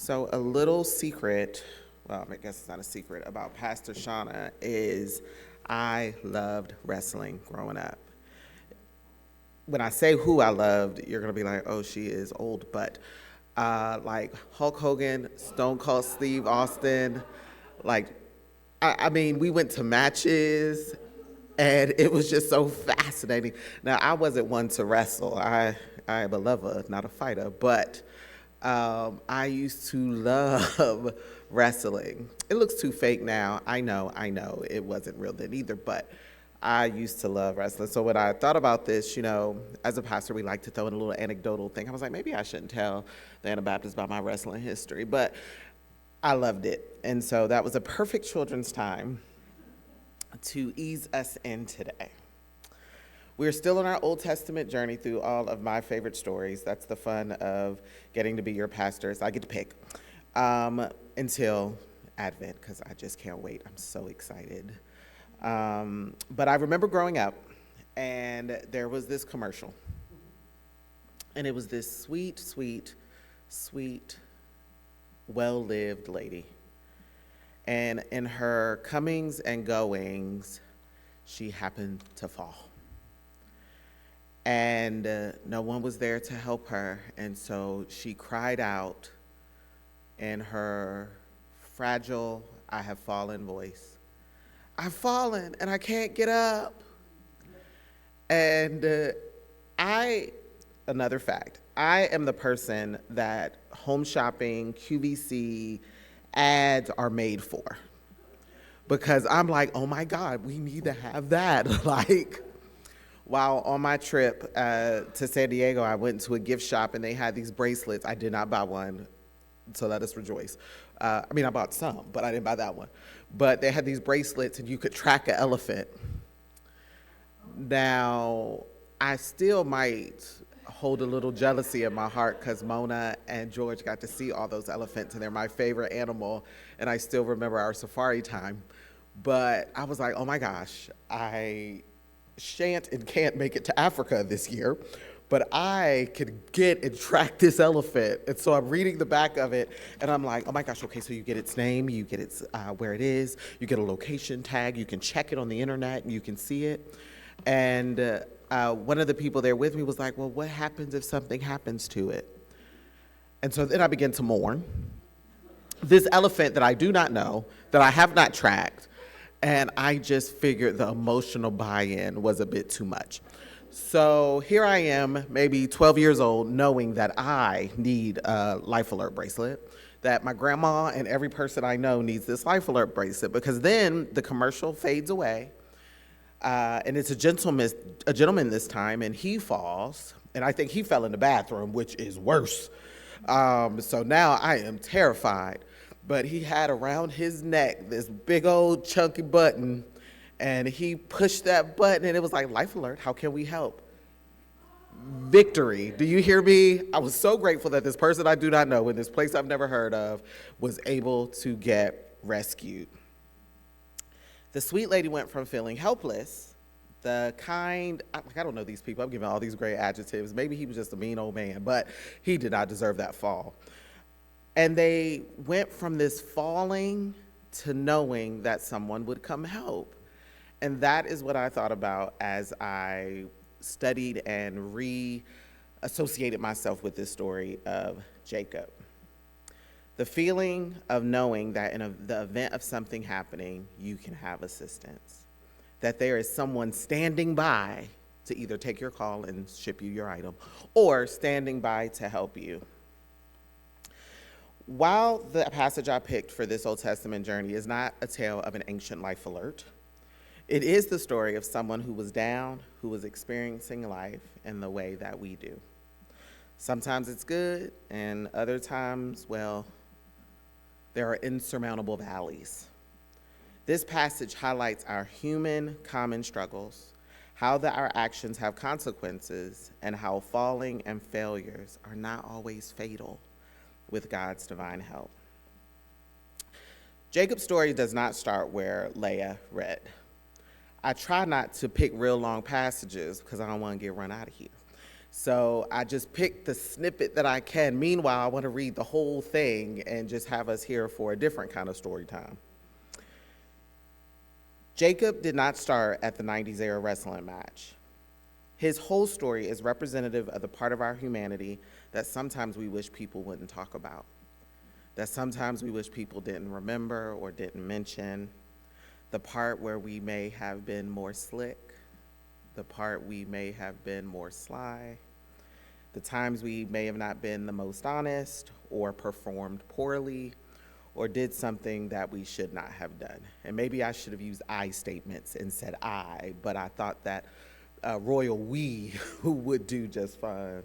So a little secret, well, I guess it's not a secret, about Pastor Shana is I loved wrestling growing up. When I say who I loved, you're gonna be like, oh, she is old, but like Hulk Hogan, Stone Cold Steve Austin, like I mean, we went to matches, and it was just so fascinating. Now, I wasn't one to wrestle. I am a lover, not a fighter, but I used to love wrestling. It looks too fake now. I know, it wasn't real then either, but I used to love wrestling. So when I thought about this, as a pastor, we like to throw in a little anecdotal thing. I was like, maybe I shouldn't tell the Anabaptists about my wrestling history, but I loved it. And so that was a perfect children's time to ease us in today. We're still on our Old Testament journey through all of my favorite stories. That's the fun of getting to be your pastors. I get to pick until Advent, because I just can't wait. I'm so excited. But I remember growing up, and there was this commercial. And it was this sweet, sweet, sweet, well-lived lady. And in her comings and goings, she happened to fall. And no one was there to help her. And so she cried out in her fragile, I have fallen voice. I've fallen and I can't get up. And another fact, I am the person that home shopping, QVC, ads are made for. Because I'm like, oh my God, we need to have that. Like, while on my trip to San Diego, I went to a gift shop and they had these bracelets. I did not buy one, so let us rejoice. I bought some, but I didn't buy that one. But they had these bracelets and you could track an elephant. Now, I still might hold a little jealousy in my heart because Mona and George got to see all those elephants and they're my favorite animal. And I still remember our safari time. But I was like, oh my gosh, I shan't and can't make it to Africa this year, but I could get and track this elephant. And so I'm reading the back of it, and I'm like, oh my gosh, okay, so you get its name, you get its where it is, you get a location tag, you can check it on the internet, and you can see it. And one of the people there with me was like, well, what happens if something happens to it? And so then I began to mourn. This elephant that I do not know, that I have not tracked, and I just figured the emotional buy-in was a bit too much. So here I am, maybe 12 years old, knowing that I need a Life Alert bracelet, that my grandma and every person I know needs this Life Alert bracelet, because then the commercial fades away, and it's a gentleman this time, and he falls, and I think he fell in the bathroom, which is worse. So now I am terrified. But he had around his neck this big old chunky button, and he pushed that button, and it was like, Life Alert, how can we help? Victory. Do you hear me? I was so grateful that this person I do not know in this place I've never heard of was able to get rescued. The sweet lady went from feeling helpless, the kind, I don't know these people, I'm giving all these great adjectives. Maybe he was just a mean old man, but he did not deserve that fall. And they went from this falling to knowing that someone would come help. And that is what I thought about as I studied and re-associated myself with this story of Jacob. The feeling of knowing that in the event of something happening, you can have assistance. That there is someone standing by to either take your call and ship you your item, or standing by to help you. While the passage I picked for this Old Testament journey is not a tale of an ancient life alert, it is the story of someone who was down, who was experiencing life in the way that we do. Sometimes it's good, and other times, well, there are insurmountable valleys. This passage highlights our human common struggles, how our actions have consequences, and how falling and failures are not always fatal with God's divine help. Jacob's story does not start where Leah read. I try not to pick real long passages because I don't want to get run out of here. So I just picked the snippet that I can. Meanwhile, I want to read the whole thing and just have us here for a different kind of story time. Jacob did not start at the 90s era wrestling match. His whole story is representative of the part of our humanity that sometimes we wish people wouldn't talk about, that sometimes we wish people didn't remember or didn't mention, the part where we may have been more slick, the part we may have been more sly, the times we may have not been the most honest or performed poorly or did something that we should not have done. And maybe I should have used I statements and said I, but I thought that royal we would do just fine.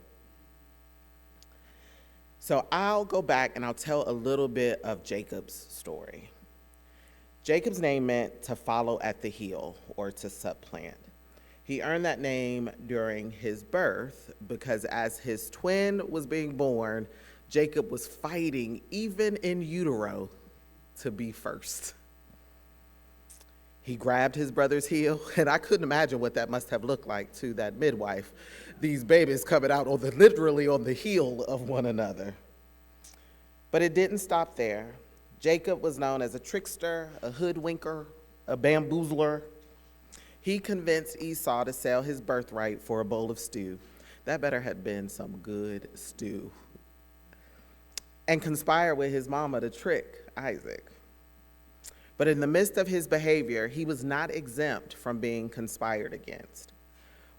So I'll go back and I'll tell a little bit of Jacob's story. Jacob's name meant to follow at the heel or to supplant. He earned that name during his birth because as his twin was being born, Jacob was fighting, even in utero, to be first. He grabbed his brother's heel, and I couldn't imagine what that must have looked like to that midwife. These babies coming out literally on the heel of one another. But it didn't stop there. Jacob was known as a trickster, a hoodwinker, a bamboozler. He convinced Esau to sell his birthright for a bowl of stew. That better had been some good stew. And conspired with his mama to trick Isaac. But in the midst of his behavior, he was not exempt from being conspired against.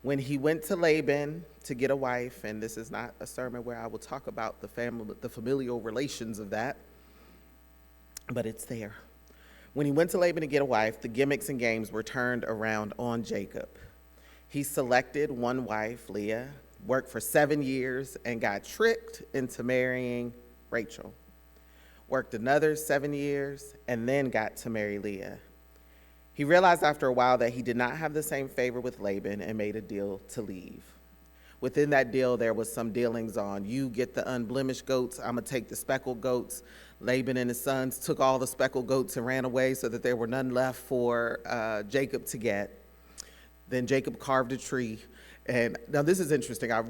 When he went to Laban to get a wife, and this is not a sermon where I will talk about the familial relations of that, but it's there. When he went to Laban to get a wife, the gimmicks and games were turned around on Jacob. He selected one wife, Leah, worked for 7 years, and got tricked into marrying Rachel. Worked another 7 years, and then got to marry Leah. He realized after a while that he did not have the same favor with Laban and made a deal to leave. Within that deal, there was some dealings on, you get the unblemished goats, I'm gonna take the speckled goats. Laban and his sons took all the speckled goats and ran away so that there were none left for Jacob to get. Then Jacob carved a tree. And now this is interesting. I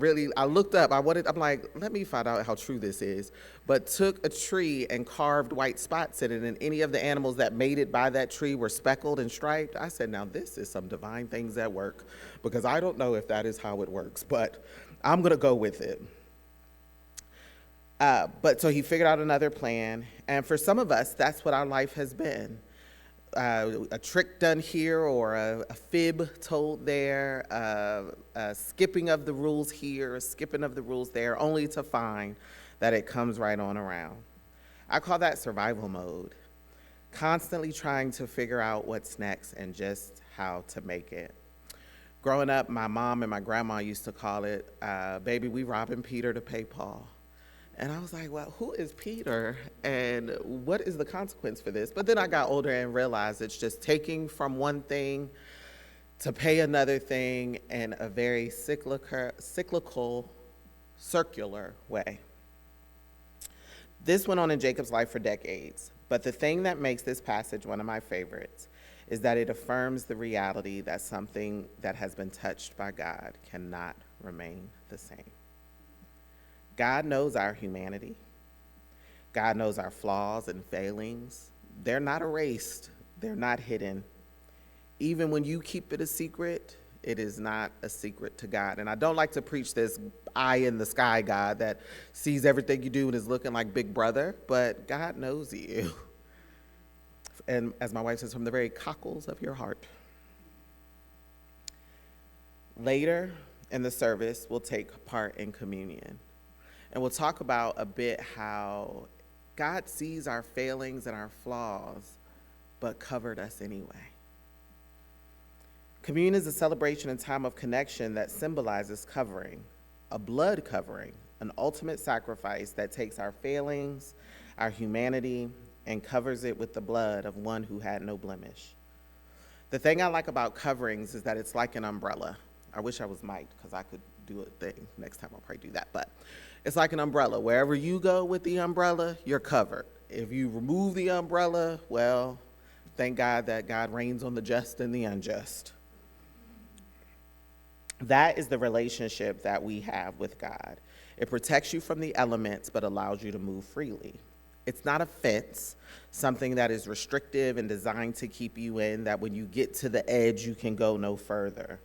looked up, I'm like, let me find out how true this is. But took a tree and carved white spots in it, and any of the animals that made it by that tree were speckled and striped. I said, now this is some divine things at work, because I don't know if that is how it works, but I'm gonna go with it. But so he figured out another plan, and for some of us, that's what our life has been. A trick done here or a fib told there, a skipping of the rules here, a skipping of the rules there, only to find that it comes right on around. I call that survival mode, constantly trying to figure out what's next and just how to make it. Growing up, my mom and my grandma used to call it, baby, we robbing Peter to pay Paul. And I was like, well, who is Peter and what is the consequence for this? But then I got older and realized it's just taking from one thing to pay another thing in a very cyclical, circular way. This went on in Jacob's life for decades, but the thing that makes this passage one of my favorites is that it affirms the reality that something that has been touched by God cannot remain the same. God knows our humanity. God knows our flaws and failings. They're not erased. They're not hidden. Even when you keep it a secret, it is not a secret to God. And I don't like to preach this eye in the sky God that sees everything you do and is looking like Big Brother, but God knows you. And as my wife says, from the very cockles of your heart. Later in the service, we'll take part in communion. And we'll talk about a bit how God sees our failings and our flaws, but covered us anyway. Communion is a celebration and time of connection that symbolizes covering, a blood covering, an ultimate sacrifice that takes our failings, our humanity, and covers it with the blood of one who had no blemish. The thing I like about coverings is that it's like an umbrella. I wish I was mic'd because I could do a thing. Next time I'll probably do that, but it's like an umbrella. Wherever you go with the umbrella, you're covered. If you remove the umbrella, well, thank God that God reigns on the just and the unjust. That is the relationship that we have with God. It protects you from the elements, but allows you to move freely. It's not a fence, something that is restrictive and designed to keep you in, that when you get to the edge, you can go no further.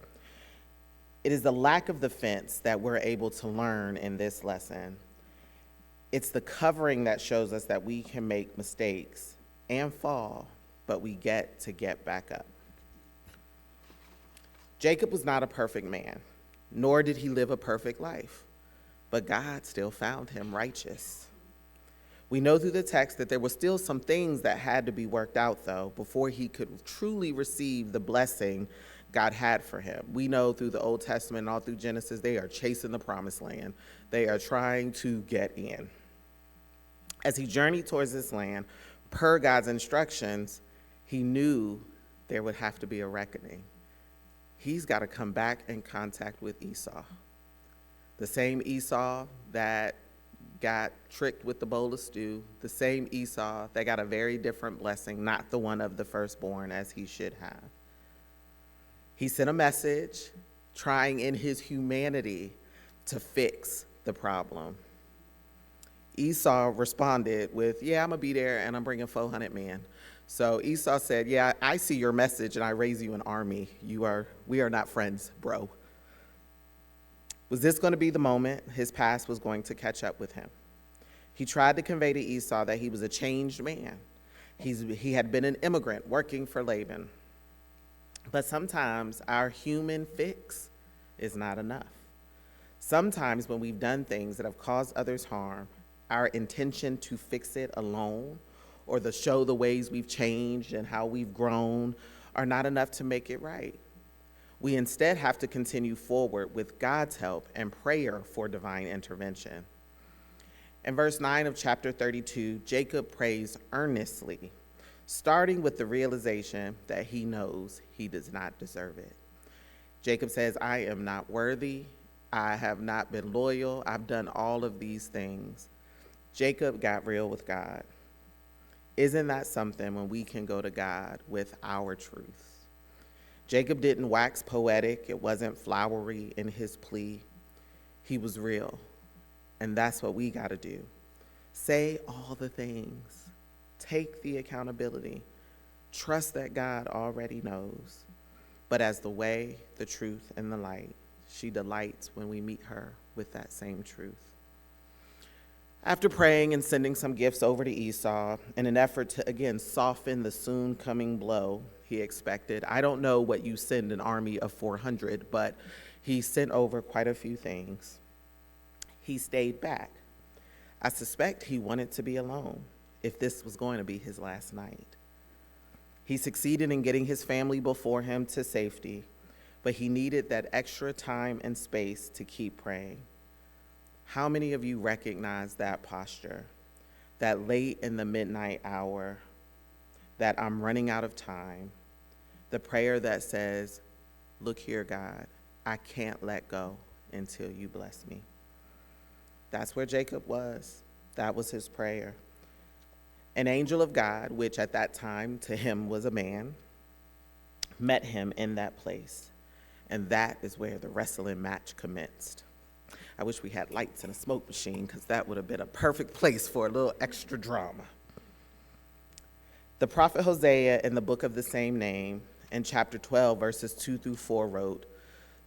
It is the lack of the fence that we're able to learn in this lesson. It's the covering that shows us that we can make mistakes and fall, but we get to get back up. Jacob was not a perfect man, nor did he live a perfect life, but God still found him righteous. We know through the text that there were still some things that had to be worked out, though, before he could truly receive the blessing God had for him. We know through the Old Testament and all through Genesis, they are chasing the promised land. They are trying to get in. As he journeyed towards this land, per God's instructions, he knew there would have to be a reckoning. He's got to come back in contact with Esau. The same Esau that got tricked with the bowl of stew, the same Esau that got a very different blessing, not the one of the firstborn as he should have. He sent a message trying in his humanity to fix the problem. Esau responded with, yeah, I'm going to be there and I'm bringing 400 men. So Esau said, yeah, I see your message and I raise you an army. We are not friends, bro. Was this going to be the moment his past was going to catch up with him? He tried to convey to Esau that he was a changed man. He had been an immigrant working for Laban. But sometimes our human fix is not enough. Sometimes when we've done things that have caused others harm, our intention to fix it alone or to show the ways we've changed and how we've grown are not enough to make it right. We instead have to continue forward with God's help and prayer for divine intervention. In verse 9 of chapter 32, Jacob prays earnestly, starting with the realization that he knows he does not deserve it. Jacob says, I am not worthy. I have not been loyal. I've done all of these things. Jacob got real with God. Isn't that something when we can go to God with our truth? Jacob didn't wax poetic. It wasn't flowery in his plea. He was real. And that's what we got to do. Say all the things. Take the accountability. Trust that God already knows. But as the way, the truth, and the light, she delights when we meet her with that same truth. After praying and sending some gifts over to Esau in an effort to, again, soften the soon coming blow he expected, I don't know what you send an army of 400, but he sent over quite a few things. He stayed back. I suspect he wanted to be alone if this was going to be his last night. He succeeded in getting his family before him to safety, but he needed that extra time and space to keep praying. How many of you recognize that posture, that late in the midnight hour, that I'm running out of time, the prayer that says, look here, God, I can't let go until you bless me? That's where Jacob was. That was his prayer. An angel of God, which at that time to him was a man, met him in that place. And that is where the wrestling match commenced. I wish we had lights and a smoke machine because that would have been a perfect place for a little extra drama. The prophet Hosea in the book of the same name, in chapter 12, verses 2 through 4 wrote,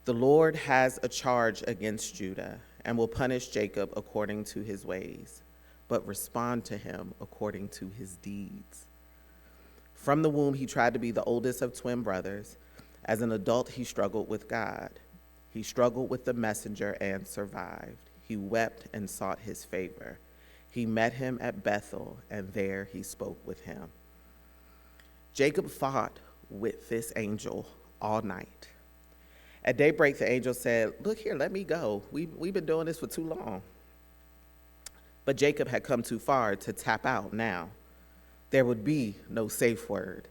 the Lord has a charge against Judah and will punish Jacob according to his ways, but respond to him according to his deeds. From the womb, he tried to be the oldest of twin brothers. As an adult, he struggled with God. He struggled with the messenger and survived. He wept and sought his favor. He met him at Bethel, and there he spoke with him. Jacob fought with this angel all night. At daybreak, the angel said, look here, let me go. We've been doing this for too long. But Jacob had come too far to tap out now. There would be no safe word.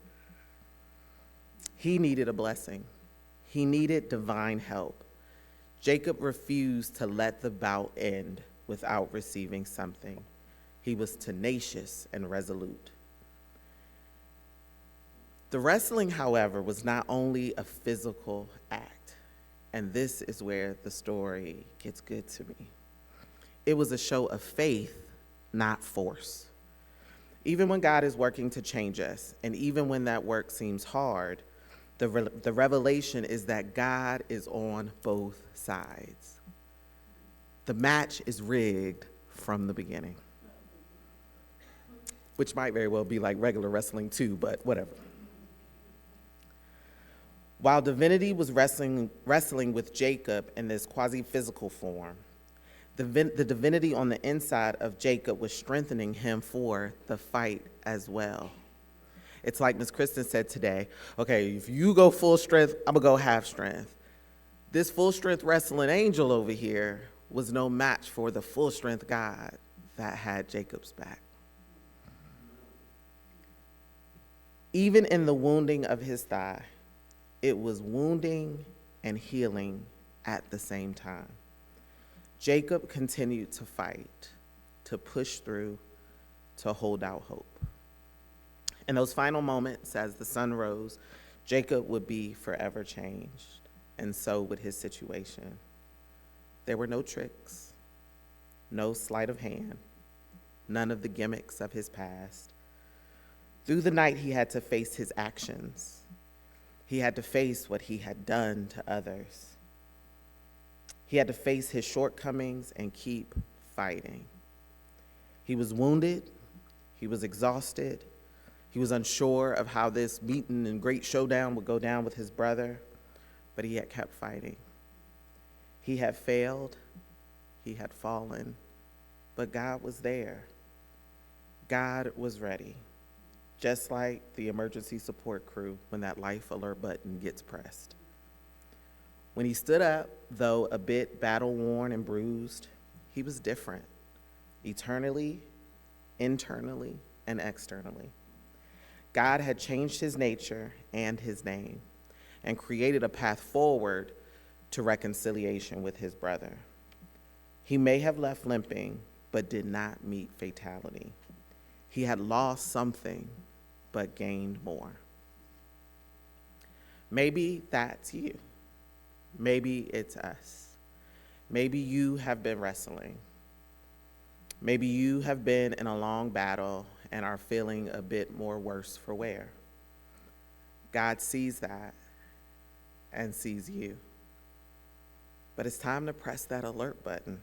He needed a blessing. He needed divine help. Jacob refused to let the bout end without receiving something. He was tenacious and resolute. The wrestling, however, was not only a physical act. And this is where the story gets good to me. It was a show of faith, not force. Even when God is working to change us, and even when that work seems hard, the revelation is that God is on both sides. The match is rigged from the beginning, which might very well be like regular wrestling too, but whatever. While divinity was wrestling with Jacob in this quasi-physical form, the divinity on the inside of Jacob was strengthening him for the fight as well. It's like Ms. Kristen said today, okay, if you go full strength, I'm gonna go half strength. This full strength wrestling angel over here was no match for the full strength God that had Jacob's back. Even in the wounding of his thigh, it was wounding and healing at the same time. Jacob continued to fight, to push through, to hold out hope. In those final moments, as the sun rose, Jacob would be forever changed, and so would his situation. There were no tricks, no sleight of hand, none of the gimmicks of his past. Through the night, he had to face his actions. He had to face what he had done to others. He had to face his shortcomings and keep fighting. He was wounded. He was exhausted. He was unsure of how this beaten and great showdown would go down with his brother, but he had kept fighting. He had failed. He had fallen, but God was there. God was ready, just like the emergency support crew when that life alert button gets pressed. When he stood up, though a bit battle-worn and bruised, he was different, eternally, internally, and externally. God had changed his nature and his name and created a path forward to reconciliation with his brother. He may have left limping, but did not meet fatality. He had lost something, but gained more. Maybe that's you. Maybe it's us. Maybe you have been wrestling. Maybe you have been in a long battle and are feeling a bit more worse for wear. God sees that and sees you. But it's time to press that alert button.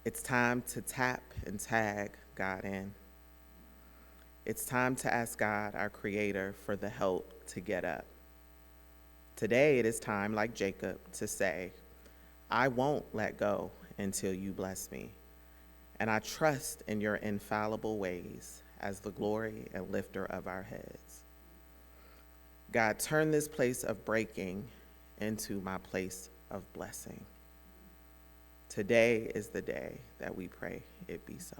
It's time to tap and tag God in. It's time to ask God, our Creator, for the help to get up. Today it is time, like Jacob, to say, I won't let go until you bless me. And I trust in your infallible ways as the glory and lifter of our heads. God, turn this place of breaking into my place of blessing. Today is the day that we pray it be so.